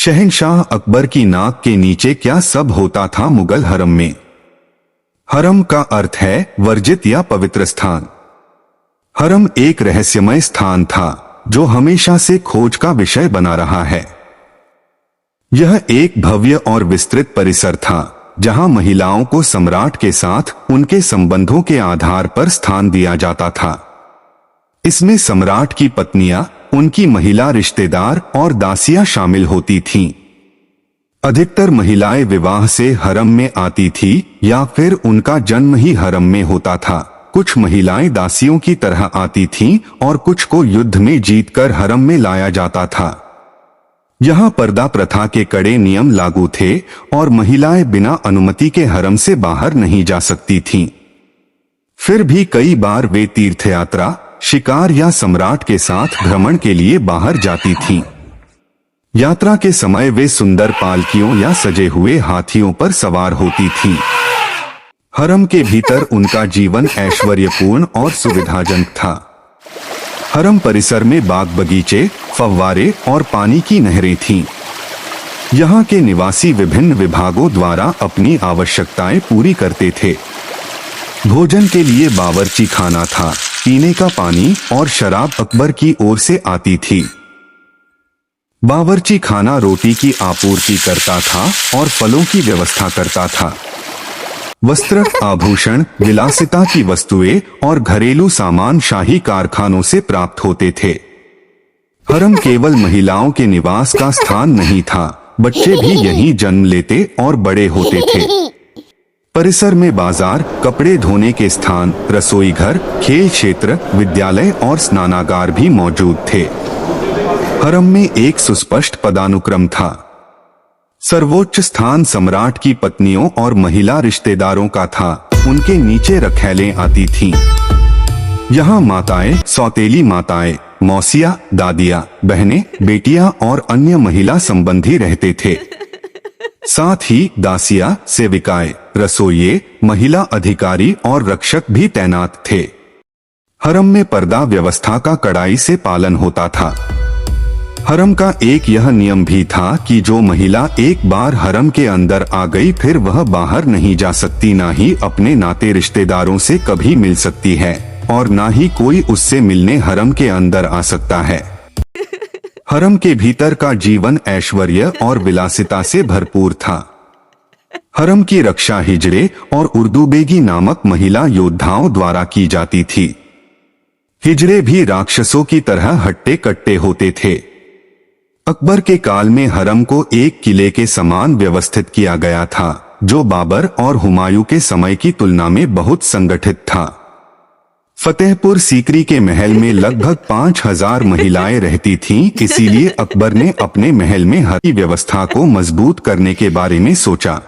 शहंशाह अकबर की नाक के नीचे क्या सब होता था मुगल हरम में। हरम का अर्थ है वर्जित या पवित्र स्थान। हरम एक रहस्यमय स्थान था जो हमेशा से खोज का विषय बना रहा है। यह एक भव्य और विस्तृत परिसर था जहां महिलाओं को सम्राट के साथ उनके संबंधों के आधार पर स्थान दिया जाता था। इसमें सम्राट की पत्नियां, उनकी महिला रिश्तेदार और दासियां शामिल होती थीं। अधिकतर महिलाएं विवाह से हरम में आती थी या फिर उनका जन्म ही हरम में होता था। कुछ महिलाएं दासियों की तरह आती थीं और कुछ को युद्ध में जीतकर हरम में लाया जाता था। यहाँ पर्दा प्रथा के कड़े नियम लागू थे और महिलाएं बिना अनुमति के हरम से बाहर नहीं जा सकती थीं। फिर भी कई बार वे तीर्थयात्रा, शिकार या सम्राट के साथ भ्रमण के लिए बाहर जाती थीं। यात्रा के समय वे सुंदर पालकियों या सजे हुए हाथियों पर सवार होती थीं। हरम के भीतर उनका जीवन ऐश्वर्यपूर्ण और सुविधाजनक था। हरम परिसर में बाग बगीचे, फव्वारे और पानी की नहरें थीं। यहाँ के निवासी विभिन्न विभागों द्वारा अपनी आवश्यकताएं पूरी करते थे। भोजन के लिए बावर्ची खाना था, पीने का पानी और शराब अकबर की ओर से आती थी। बावर्ची खाना रोटी की आपूर्ति करता था और फलों की व्यवस्था करता था। वस्त्र, आभूषण, विलासिता की वस्तुएं और घरेलू सामान शाही कारखानों से प्राप्त होते थे। हरम केवल महिलाओं के निवास का स्थान नहीं था, बच्चे भी यहीं जन्म लेते और बड़े होते थे। परिसर में बाजार, कपड़े धोने के स्थान, रसोई घर, खेल क्षेत्र, विद्यालय और स्नानागार भी मौजूद थे। हरम में एक सुस्पष्ट पदानुक्रम था। सर्वोच्च स्थान सम्राट की पत्नियों और महिला रिश्तेदारों का था, उनके नीचे रखैलें आती थीं। यहाँ माताएं, सौतेली माताएं, मौसिया, दादियाँ, बहनें, बेटियां और अन्य महिला संबंधी रहते थे। साथ ही दासियां, सेविकाएं, रसोइये, महिला अधिकारी और रक्षक भी तैनात थे। हरम में पर्दा व्यवस्था का कड़ाई से पालन होता था। हरम का एक यह नियम भी था कि जो महिला एक बार हरम के अंदर आ गई फिर वह बाहर नहीं जा सकती, ना ही अपने नाते रिश्तेदारों से कभी मिल सकती है और ना ही कोई उससे मिलने हरम के अंदर आ सकता है। हरम के भीतर का जीवन ऐश्वर्य और विलासिता से भरपूर था। हरम की रक्षा हिजड़े और उर्दूबेगी नामक महिला योद्धाओं द्वारा की जाती थी। हिजड़े भी राक्षसों की तरह हट्टे कट्टे होते थे। अकबर के काल में हरम को एक किले के समान व्यवस्थित किया गया था, जो बाबर और हुमायूं के समय की तुलना में बहुत संगठित था। फतेहपुर सीकरी के महल में लगभग 5000 महिलाएं रहती थीं, इसीलिए अकबर ने अपने महल में हर की व्यवस्था को मजबूत करने के बारे में सोचा।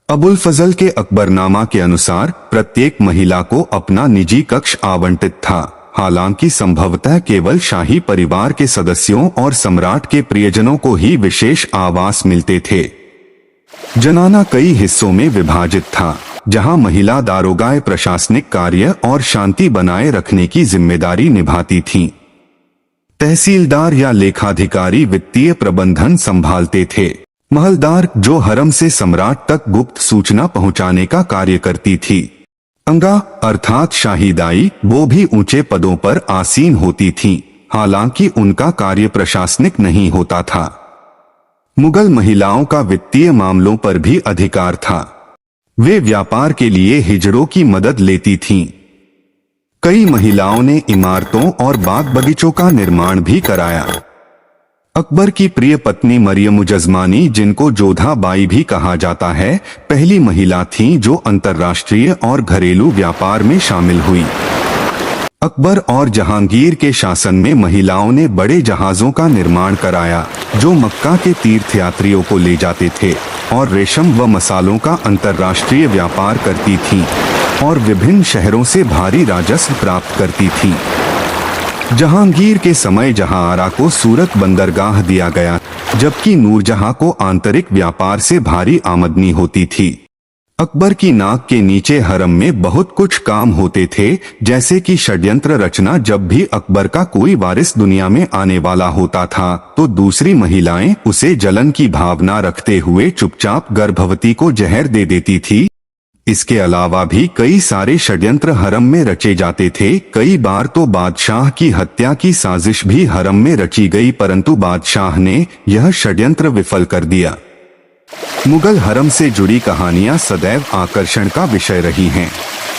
अबुल फजल के अकबरनामा के अनुसार प्रत्येक महिला को अपना निजी कक्ष आवंटित था, हालांकि संभवतः केवल शाही परिवार के सदस्यों और सम्राट के प्रियजनों को ही विशेष आवास मिलते थे। जनाना कई हिस्सों में विभाजित था, जहां महिला दारोगाएं प्रशासनिक कार्य और शांति बनाए रखने की जिम्मेदारी निभाती थीं। तहसीलदार या लेखाधिकारी वित्तीय प्रबंधन संभालते थे। महलदार, जो हरम से सम्राट तक गुप्त सूचना पहुंचाने का कार्य करती थी। अंगा अर्थात शाहीदाई, वो भी ऊंचे पदों पर आसीन होती थीं, हालांकि उनका कार्य प्रशासनिक नहीं होता था। मुगल महिलाओं का वित्तीय मामलों पर भी अधिकार था। वे व्यापार के लिए हिजड़ों की मदद लेती थीं। कई महिलाओं ने इमारतों और बाग बगीचों का निर्माण भी कराया। अकबर की प्रिय पत्नी मरियम जज़मानी, जिनको जोधा बाई भी कहा जाता है, पहली महिला थीं जो अंतर्राष्ट्रीय और घरेलू व्यापार में शामिल हुई। अकबर और जहांगीर के शासन में महिलाओं ने बड़े जहाजों का निर्माण कराया जो मक्का के तीर्थयात्रियों को ले जाते थे और रेशम व मसालों का अंतर्राष्ट्रीय व्यापार करती थीं और विभिन्न शहरों से भारी राजस्व प्राप्त करती थीं। जहांगीर के समय जहांआरा को सूरत बंदरगाह दिया गया, जबकि नूरजहां को आंतरिक व्यापार से भारी आमदनी होती थी। अकबर की नाक के नीचे हरम में बहुत कुछ काम होते थे, जैसे कि षड्यंत्र रचना। जब भी अकबर का कोई वारिस दुनिया में आने वाला होता था तो दूसरी महिलाएं उसे जलन की भावना रखते हुए चुपचाप गर्भवती को जहर दे देती थी। इसके अलावा भी कई सारे षड्यंत्र हरम में रचे जाते थे। कई बार तो बादशाह की हत्या की साजिश भी हरम में रची गई, परंतु बादशाह ने यह षड्यंत्र विफल कर दिया। मुगल हरम से जुड़ी कहानियां सदैव आकर्षण का विषय रही हैं।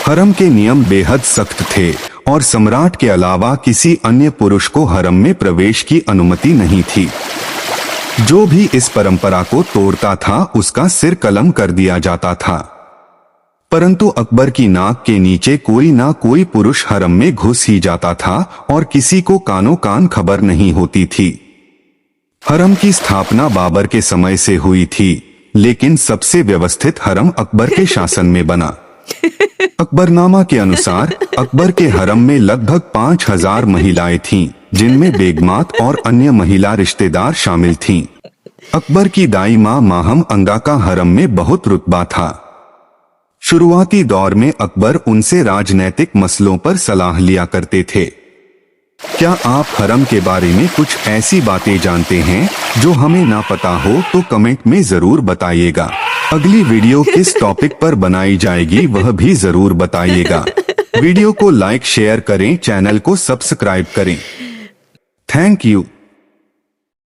हरम के नियम बेहद सख्त थे और सम्राट के अलावा किसी अन्य पुरुष को हरम में प्रवेश की अनुमति नहीं थी। जो भी इस परंपरा को तोड़ता था उसका सिर कलम कर दिया जाता था। परंतु अकबर की नाक के नीचे कोई ना कोई पुरुष हरम में घुस ही जाता था और किसी को कानो कान खबर नहीं होती थी। हरम की स्थापना बाबर के समय से हुई थी, लेकिन सबसे व्यवस्थित हरम अकबर के शासन में बना। अकबरनामा के अनुसार अकबर के हरम में लगभग 5000 महिलाएं थीं, जिनमें बेगमात और अन्य महिला रिश्तेदार शामिल थीं। अकबर की दाई मां माहम अंगा का हरम में बहुत रुतबा था। शुरुआती दौर में अकबर उनसे राजनैतिक मसलों पर सलाह लिया करते थे। क्या आप हरम के बारे में कुछ ऐसी बातें जानते हैं जो हमें ना पता हो तो कमेंट में जरूर बताइएगा। अगली वीडियो किस टॉपिक पर बनाई जाएगी वह भी जरूर बताइएगा। वीडियो को लाइक शेयर करें, चैनल को सब्सक्राइब करें। Thank you.